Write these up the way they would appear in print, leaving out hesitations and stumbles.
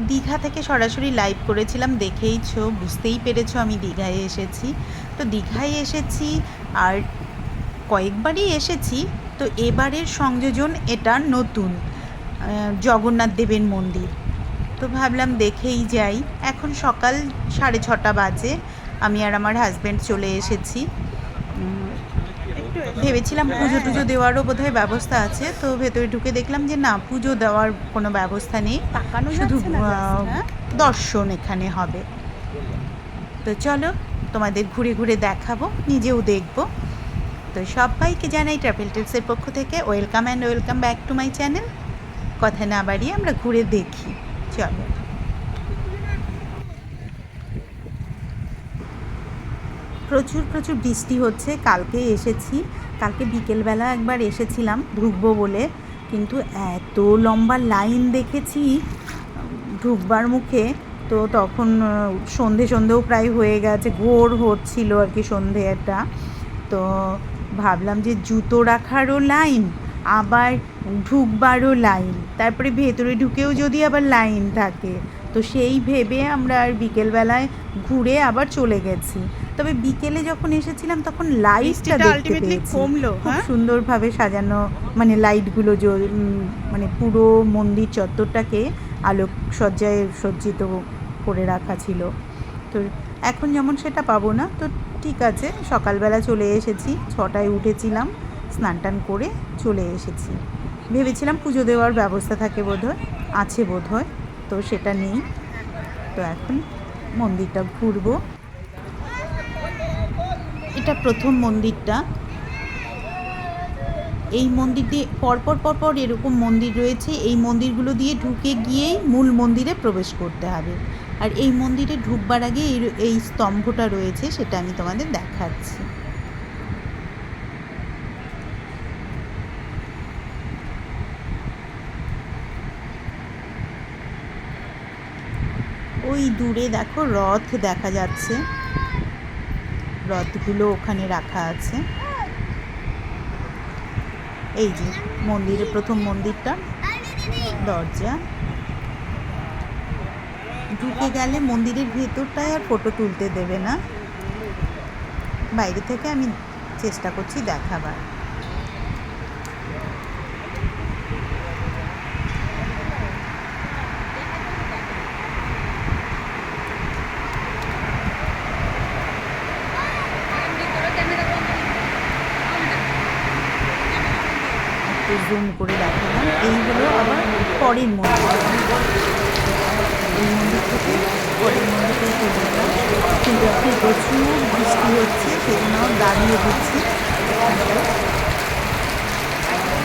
দীঘা থেকে সরাসরি লাইভ করেছিলাম, দেখেইছো, বুঝতেই পেরেছো আমি দীঘায় এসেছি। তো দীঘায় এসেছি আর কয়েকবারই এসেছি, তো এবারের সংযোজন এটা নতুন জগন্নাথ দেবের মন্দির। তো ভাবলাম দেখেই যাই। এখন সকাল 6:30 বাজে, আমি আর আমার হাজব্যান্ড চলে এসেছি। ভেবেছিলাম পুজো টুজো দেওয়ারও বোধহয় ব্যবস্থা আছে, তো ভেতরে ঢুকে দেখলাম যে না, পুজো দেওয়ার কোনো ব্যবস্থা নেই, শুধু দর্শন এখানে হবে। তো চলো তোমাদের ঘুরে ঘুরে দেখাবো, নিজেও দেখবো। তো সবাইকে জানাই ট্রাভেল টিপসের পক্ষ থেকে welcome and welcome back to my channel. কথা না বাড়িয়ে আমরা ঘুরে দেখি, চলো। প্রচুর প্রচুর বৃষ্টি হচ্ছে। কালকে এসেছি, কালকে বিকেলবেলা একবার এসেছিলাম ঢুকবো বলে, কিন্তু এত লম্বা লাইন দেখেছি ঢুকবার মুখে। তো তখন সন্ধেও প্রায় হয়ে গেছে, ভোর হচ্ছিল আর কি, সন্ধেটা। তো ভাবলাম যে জুতো রাখারও লাইন, আবার ঢুকবারও লাইন, তারপরে ভেতরে ঢুকেও যদি আবার লাইন থাকে, তো সেই ভেবে আমরা আর বিকেলবেলায় ঘুরে আবার চলে গেছি। তবে বিকেলে যখন এসেছিলাম তখন লাইটটা দেখতে পেয়েছি, খুব সুন্দরভাবে সাজানো, মানে লাইটগুলো মানে পুরো মন্দির চত্বরটাকে আলোকসজ্জায় সজ্জিত করে রাখা ছিল। তো এখন যেমন সেটা পাবো না, তো ঠিক আছে, সকালবেলা চলে এসেছি, 6টায় উঠেছিলাম, স্নান টান করে চলে এসেছি। ভেবেছিলাম পুজো দেওয়ার ব্যবস্থা থাকে বোধহয়, আছে বোধহয়, তো সেটা নেই। তো এখন মন্দিরটা ঘুরবো। এটা প্রথম মন্দিরটা। এই মন্দির দিয়ে পরপর এরকম মন্দির রয়েছে, এই মন্দিরগুলো দিয়ে ঢুকে গিয়েই মূল মন্দিরে প্রবেশ করতে হবে। আর এই মন্দিরে ঢুকবার আগে এই স্তম্ভটা রয়েছে, সেটা আমি তোমাদের দেখাচ্ছি। ওই দূরে দেখো রথ দেখা যাচ্ছে, রথগুলো ওখানে রাখা আছে। এই যে মন্দিরের প্রথম মন্দিরটা, দরজা। ঢুকে গেলে মন্দিরের ভেতরটায় আর ফটো তুলতে দেবে না, বাইরে থেকে আমি চেষ্টা করছি দেখাবার। একটু জুম করে দেখালাম। এই হলো আবার পরের মন্দির, এই মন্দির থেকে পরের মন্দিরে চলে গেলাম। কিন্তু এখন প্রচুর বৃষ্টি হচ্ছে, সেজন্য দাঁড়িয়ে দিচ্ছি এখানটায়।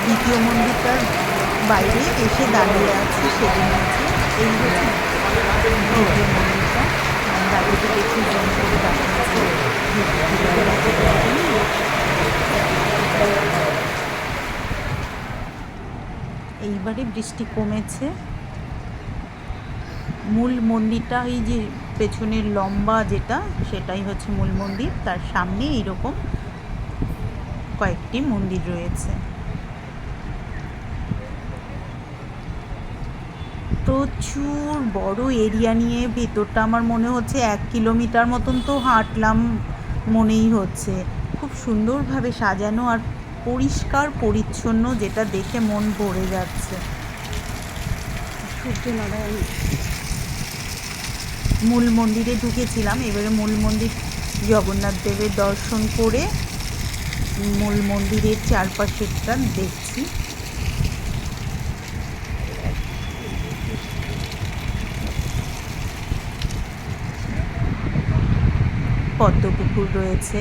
দ্বিতীয় মন্দিরটার বাইরে এসে দাঁড়িয়ে আছি, সেদিন আছে। এই হচ্ছে দ্বিতীয় মন্দিরটা, বাইরে থেকে একটু জম করে দেখাচ্ছি। এইবারে বৃষ্টি কমেছে। মূল মন্দিরটা এই যে পেছনের লম্বা যেটা, সেটাই হচ্ছে মূল মন্দির। তার সামনে এইরকম কয়েকটি মন্দির রয়েছে। প্রচুর বড় এরিয়া নিয়ে ভেতরটা, আমার মনে হচ্ছে 1 কিলোমিটার মতন তো হাঁটলাম মনেই হচ্ছে। খুব সুন্দরভাবে সাজানো আর পরিষ্কার পরিচ্ছন্ন, যেটা দেখে মন ভরে যাচ্ছে। সূর্যনারায়ণ মূল মন্দিরে ঢুকেছিলাম, এবারে মূল মন্দির জগন্নাথ দেবের দর্শন করে মূল মন্দিরের চারপাশেরটা দেখছি। পদ্মপুকুর রয়েছে,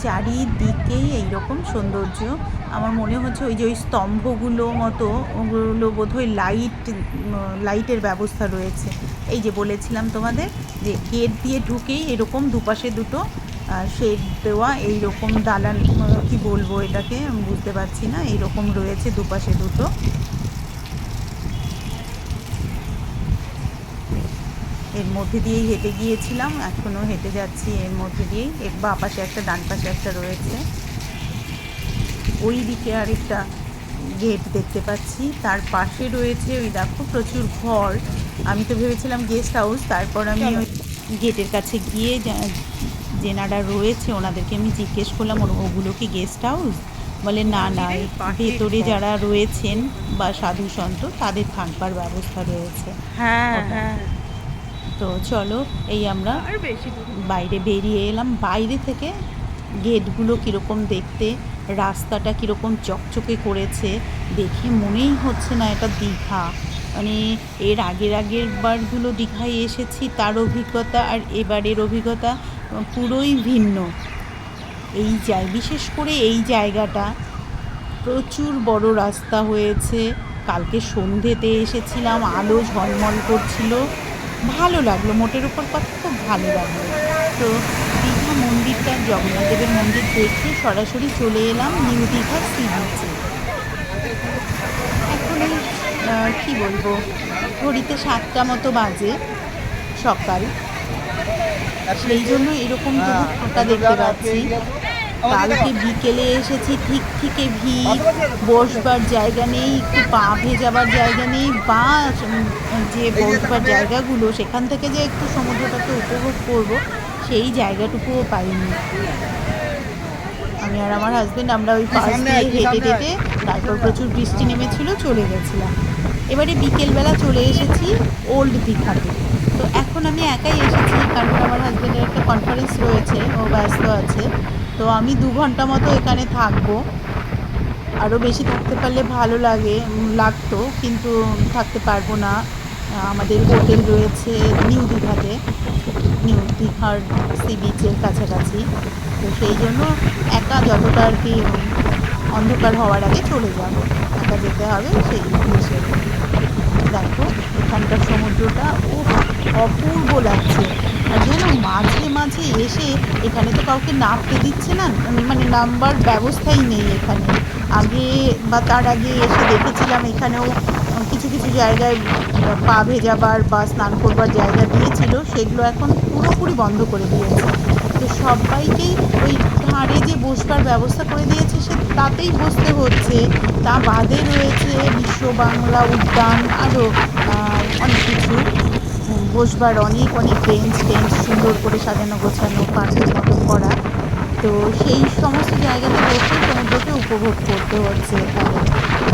চারিদিকেই এইরকম সৌন্দর্য। আমার মনে হচ্ছে ওই যে ওই স্তম্ভগুলো মতো, ওগুলো বোধহয় লাইটের ব্যবস্থা রয়েছে। এই যে বলেছিলাম তোমাদের যে গেট দিয়ে ঢুকেই এরকম দুপাশে দুটো শেড দেওয়া, এইরকম দালান, কি বলবো এটাকে বুঝতে পারছি না, এইরকম রয়েছে দুপাশে দুটো। এর মধ্যে দিয়েই হেঁটে গিয়েছিলাম, এখনও হেঁটে যাচ্ছি এর মধ্যে দিয়েই। বাঁ পাশে একটা, ডান পাশে একটা রয়েছে। ওই দিকে আরেকটা গেট দেখতে পাচ্ছি, তার পাশে রয়েছে ওই দেখো প্রচুর ঘর। আমি তো ভেবেছিলাম গেস্ট হাউস, তারপর আমি ওই গেটের কাছে গিয়ে যেনারা রয়েছে ওনাদেরকে আমি জিজ্ঞেস করলাম ওগুলো কি গেস্ট হাউস? বলে না না, ভেতরে যারা রয়েছেন বা সাধু সন্ত তাদের থাকবার ব্যবস্থা রয়েছে। হ্যাঁ হ্যাঁ। তো চলো, এই আমরা বাইরে বেরিয়ে এলাম। বাইরে থেকে গেটগুলো কীরকম দেখতে, রাস্তাটা কীরকম চকচকে করেছে, দেখে মনেই হচ্ছে না এটা দীঘা। মানে এর আগের বারগুলো দীঘায় এসেছি, তার অভিজ্ঞতা আর এবারের অভিজ্ঞতা পুরোই ভিন্ন। বিশেষ করে এই জায়গাটা প্রচুর বড় রাস্তা হয়েছে। কালকে সন্ধ্যেতে এসেছিলাম, আলো ঝলমল করছিল, ভালো লাগলো, মোটের উপর কথা খুব ভালো লাগলো। তো দীঘা মন্দিরটা, জগন্নাথ দেবের মন্দির দেখে সরাসরি চলে এলাম নিউ দীঘা সি বিচে। এখন কী বলবো, ঘড়িতে 7টা মতো বাজে সকাল, সেই জন্য এরকম তবু ফাঁকা দেখতে পাচ্ছি। কালকে বিকেলে এসেছি, ঠিক থেকে ভিড়, বসবার জায়গা নেই, একটু পা ভেজাবার জায়গা নেই, বা যে বসবার জায়গাগুলো সেখান থেকে যে একটু সমুদ্রটাকে উপভোগ করব সেই জায়গাটুকুও পাইনি। আমি আর আমার হাজব্যান্ড আমরা ওই পাশ দিয়ে হেঁটে হেঁটে, তারপর প্রচুর বৃষ্টি নেমেছিল, চলে গেছিলাম। এবারে বিকেলবেলা চলে এসেছি ওল্ড দীঘাতে। তো এখন আমি একাই এসেছি, কারণ আমার হাজব্যান্ডের একটা কনফারেন্স রয়েছে, ও ব্যস্ত আছে। তো আমি 2 ঘন্টা মতো এখানে থাকবো। আরও বেশি থাকতে পারলে ভালো লাগতো, কিন্তু থাকতে পারবো না। আমাদের হোটেল রয়েছে নিউ দীঘাতে, নিউ দীঘার সি বিচের কাছাকাছি। তো সেই জন্য একা যতটা আর কি অন্ধকার হওয়ার আগে চলে যাব, একা যেতে হবে সেই হিসেবে। দেখো এখানকার সমুদ্রটা অপূর্ব লাগছে। আর যেন মাঝে মাঝে এসে, এখানে তো কাউকে নামতে দিচ্ছে না, মানে নামবার ব্যবস্থাই নেই এখানে। আগে বা তার আগে এসে দেখেছিলাম এখানেও কিছু কিছু জায়গায় পা ভেজাবার বা স্নান করবার জায়গা দিয়েছিল, সেগুলো এখন পুরোপুরি বন্ধ করে দিয়েছে। তো সবাইকেই ওই ধারে যে বসবার ব্যবস্থা করে দিয়েছে সে তাতেই বসতে হচ্ছে। তা বাদে রয়েছে বিশ্ব বাংলা উদ্যান, আরও অনেক কিছু বসবার, অনেক অনেক বেঞ্চ টেঞ্চ সুন্দর করে সাজানো গোছানো, পার্কের মতো করা। তো সেই সমস্ত জায়গাতে বসে সমুদ্রকে উপভোগ করতে হচ্ছে এখানে।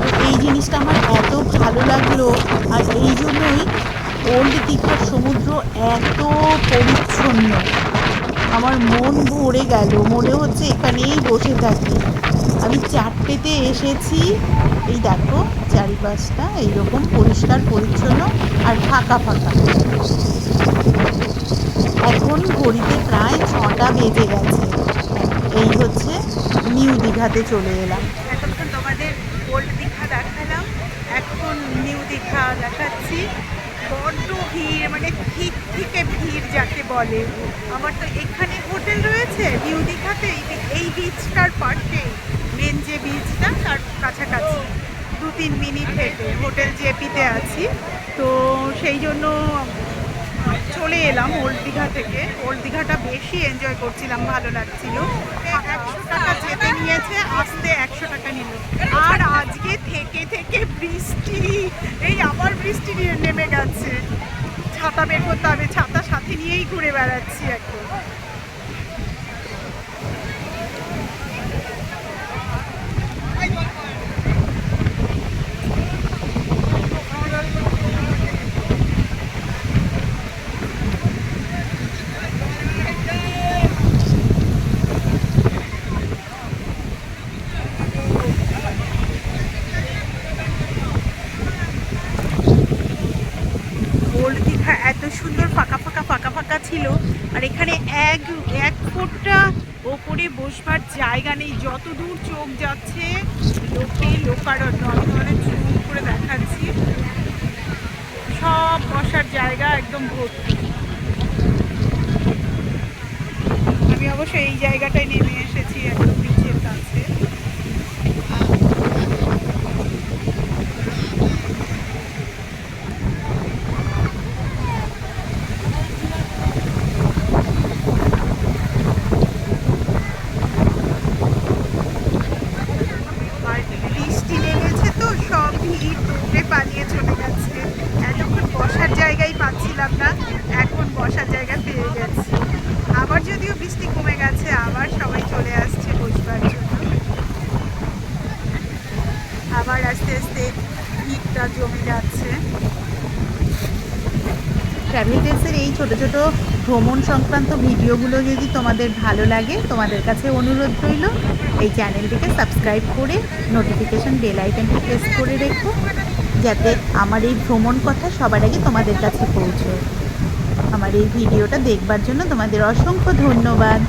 তো এই জিনিসটা আমার এত ভালো লাগলো। আর এই জন্যই ওল্ড দীঘার সমুদ্র এত পরিচ্ছন্ন, আমার মন ভরে গেল, মনে হচ্ছে এখানেই বসে থাকি। আমি 4টেতে এসেছি, এই দেখো চারিপাশটা এইরকম পরিষ্কার পরিচ্ছন্ন আর ফাঁকা ফাঁকা। এখন ঘড়িতে প্রায় 6টা বেজে গেছে। এই হচ্ছে নিউ দীঘাতে চলে এলাম। এতক্ষণ তোমাদের ওল্ড দীঘা দেখালাম, এখন নিউ দীঘা দেখাচ্ছি। বড্ড ভিড়, মানে ঠিক থেকে ভিড় যাকে বলে। আমার তো এখানে হোটেল রয়েছে নিউ দীঘাতে, এই বিচটার পাশে, মেন যে বিচটা তার কাছাকাছি 2-3 মিনিট হেঁটে হোটেল জেপিতে আছি। তো সেই জন্য চলে এলাম ওল্ড দীঘা থেকে। ওল্ড দীঘাটা বেশি এনজয় করছিলাম, ভালো লাগছিল। 100 টাকা যেতে নিয়েছে, আসতে 100 টাকা নিল। আর আজকে থেকে থেকে বৃষ্টি, এই আবার বৃষ্টি নেমে গেছে। ছাতা বের করতে হবে, ছাতা সাথে নিয়েই ঘুরে বেড়াচ্ছি এখন। ওল্ড দীঘা এত সুন্দর ফাঁকা ফাঁকা ফাঁকা ফাঁকা ছিল, আর এখানে এক ফুটটা ওপরে বসবার জায়গা নেই। যত দূর চোখ যাচ্ছে লোকারণ্য। আমি তোমাদের জুম করে দেখাচ্ছি, সব বসার জায়গা একদম ভর্তি। আমি অবশ্য এই জায়গাটায় নেমে এসেছি একদম বিচের কাছে। পাচ্ছিলাম না, এখন বসার জায়গা পেয়ে গেছি। আবার যদিও বৃষ্টি কমে গেছে, আবার সবাই চলে আসছে বসবার জন্য। আবার আস্তে আস্তে ভিড়টা জমে যাচ্ছে। ট্রাভেল ডেসের এই ছোটো ছোটো ভ্রমণ সংক্রান্ত ভিডিওগুলো যদি তোমাদের ভালো লাগে, তোমাদের কাছে অনুরোধ রইল এই চ্যানেলটিকে সাবস্ক্রাইব করে নোটিফিকেশান বেল আইকনটি প্রেস করে রেখো, যাতে আমার এই ভ্রমণ কথা সবার আগে তোমাদের কাছে পৌঁছয়। আমার এই ভিডিওটা দেখবার জন্য তোমাদের অসংখ্য ধন্যবাদ।